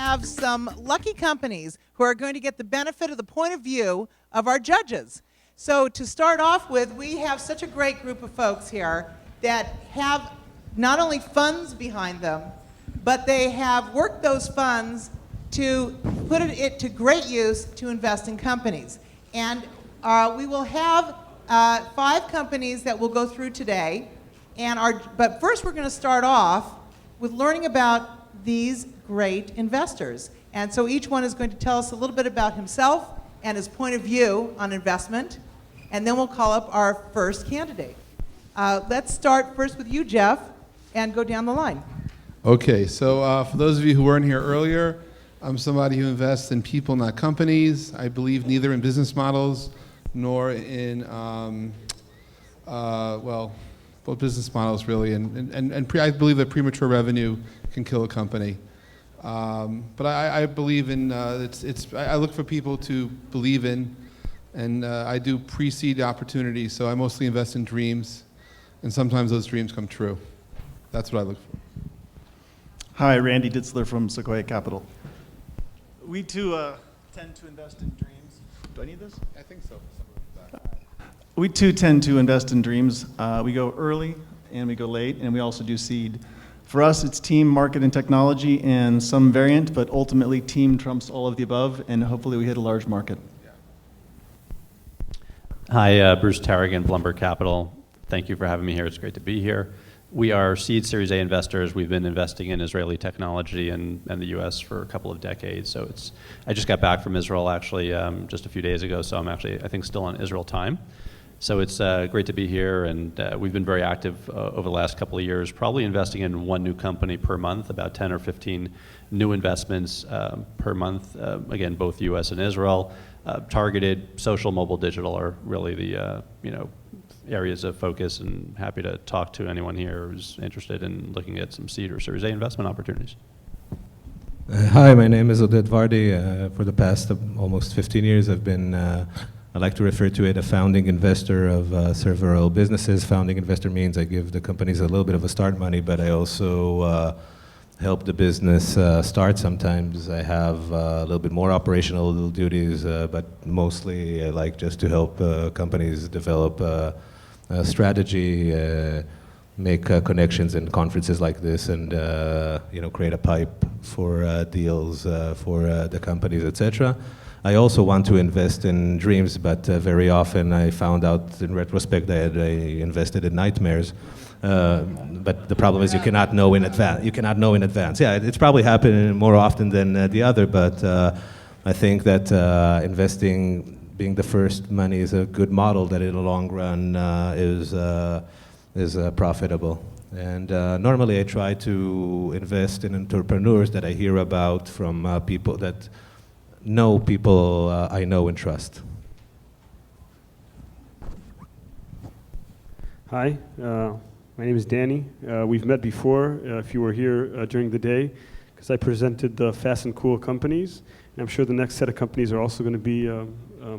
have some lucky companies who are going to get the benefit of the point of view of our judges. So to start off with, we have such a great group of folks here that have not only funds behind them, but they have worked those funds to put it to great use to invest in companies. And we will have 5 companies that we'll go through today. But first we're going to start off with learning about these great investors. And so each one is going to tell us a little bit about himself and his point of view on investment. And then we'll call up our first candidate. Let's start first with you, Jeff, and go down the line. Okay, so for those of you who weren't here earlier, I'm somebody who invests in people, not companies. I believe neither in business models nor in, both business models really, I believe that premature revenue can kill a company. But I believe in, I look for people to believe in, and I do pre-seed opportunities, so I mostly invest in dreams, and sometimes those dreams come true. That's what I look for. Hi, Randy Ditzler from Sequoia Capital. We too tend to invest in dreams. Do I need this? I think so. We too tend to invest in dreams. We go early and we go late, and we also do seed. For us, it's team, market, and technology, and some variant, but ultimately team trumps all of the above, and hopefully we hit a large market. Hi, Bruce Tarragon, Blumberg Capital. Thank you for having me here. It's great to be here. We are seed Series A investors. We've been investing in Israeli technology and the U.S. for a couple of decades. So I just got back from Israel actually just a few days ago, so I'm actually, I think, still on Israel time. So it's great to be here, and we've been very active over the last couple of years, probably investing in one new company per month, about 10 or 15 new investments per month, again, both U.S. and Israel. Targeted social, mobile, digital are really the areas of focus, and happy to talk to anyone here who's interested in looking at some seed or Series A investment opportunities. Hi, my name is Oded Vardi. For the past almost 15 years, I've been, I like to refer to it, a founding investor of several businesses. Founding investor means I give the companies a little bit of a start money, but I also help the business start. Sometimes I have a little bit more operational duties, but mostly I like just to help companies develop strategy, make connections in conferences like this, and create a pipe for deals for the companies, etc. I also want to invest in dreams, but very often I found out in retrospect that I invested in nightmares. But the problem is you cannot know in advance. Yeah, it's probably happening more often than the other, but I think that investing, being the first money, is a good model that in the long run is profitable. And normally I try to invest in entrepreneurs that I hear about from people that know people I know and trust. Hi, my name is Danny. We've met before, if you were here during the day, because I presented the Fast and Cool companies, and I'm sure the next set of companies are also going to be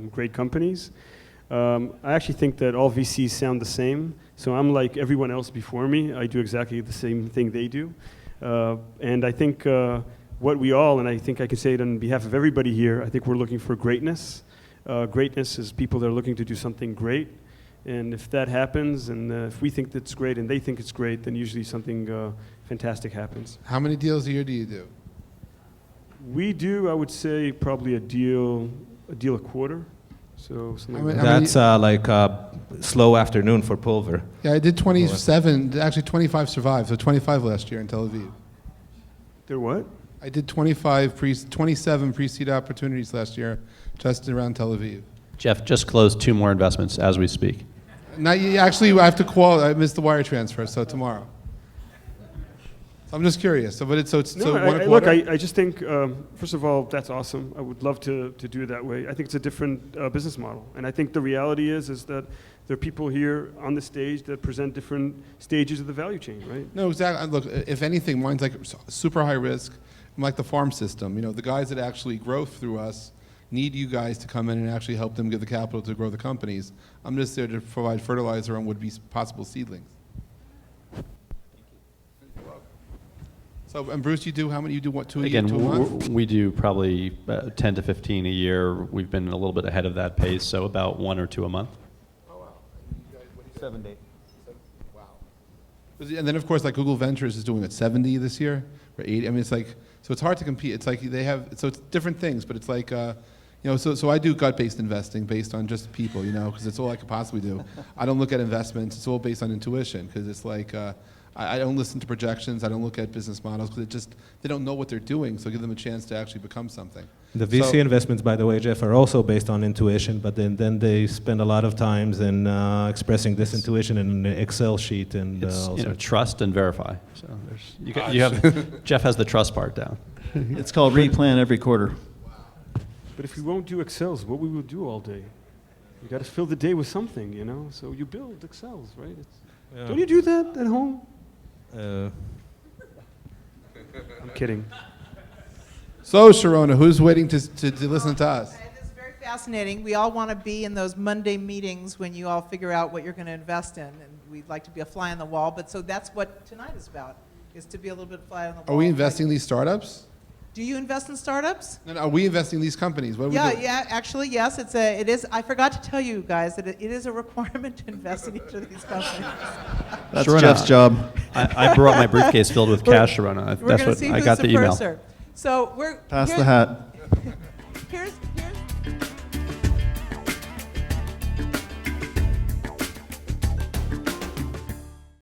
great companies. I actually think that all VCs sound the same, so I'm like everyone else before me. I do exactly the same thing they do. And I think what we all, and I think I can say it on behalf of everybody here, I think we're looking for greatness. Greatness is people that are looking to do something great. And if that happens, and if we think that's great and they think it's great, then usually something fantastic happens. How many deals a year do you do? We do, I would say, probably a deal a quarter. So something like that. That's like a slow afternoon for Pulver. Yeah, I did 27. Actually, 25 survived. So 25 last year in Tel Aviv. There what? I did 27 pre-seed opportunities last year, just around Tel Aviv. Jeff just closed 2 more investments as we speak. Now, actually, I have to call. I missed the wire transfer, so tomorrow. So I'm just curious. So, one a quarter? Look, I just think, first of all, that's awesome. I would love to do it that way. I think it's a different business model, and I think the reality is that there are people here on the stage that present different stages of the value chain, right? No, exactly. Look, if anything, mine's like super high risk. I'm like the farm system. The guys that actually grow through us need you guys to come in and actually help them get the capital to grow the companies. I'm just there to provide fertilizer on would-be possible seedlings. So, and Bruce, you do how many? You do what, two a Again, month? we do probably 10 to 15 a year. We've been a little bit ahead of that pace, so about 1 or 2 a month. Oh, wow. 7 to 8. Wow. And then, of course, like Google Ventures is doing, 70 this year, or 80? I mean, it's like, so it's hard to compete. It's like they have, so it's different things, but it's like, so I do gut-based investing based on just people, because it's all I could possibly do. I don't look at investments. It's all based on intuition, because it's like, I don't listen to projections. I don't look at business models, because they don't know what they're doing, so give them a chance to actually become something. The VC investments, by the way, Jeff, are also based on intuition, but then they spend a lot of times in expressing this intuition in an Excel sheet and It's, all sorts. trust and verify. So you have Jeff has the trust part down. It's called replan every quarter. But if we won't do Excels, what we will do all day? You got to fill the day with something, So you build Excels, right? Yeah. Don't you do that at home? Uh, I'm kidding. So, Sharona, who's waiting to listen to us? It is very fascinating. We all want to be in those Monday meetings when you all figure out what you're going to invest in, and we'd like to be a fly on the wall. But so that's what tonight is about, is to be a little bit fly on the wall. Are we investing in these startups? Do you invest in startups? No, are we investing in these companies? What are we doing? Yeah, actually, yes. It is. I forgot to tell you guys that it is a requirement to invest in each of these companies. That's Sharona, Jeff's job. I brought my briefcase filled with cash, Sharona. We're That's going to what see I who's got the email. purser. So Pass the hat. Here's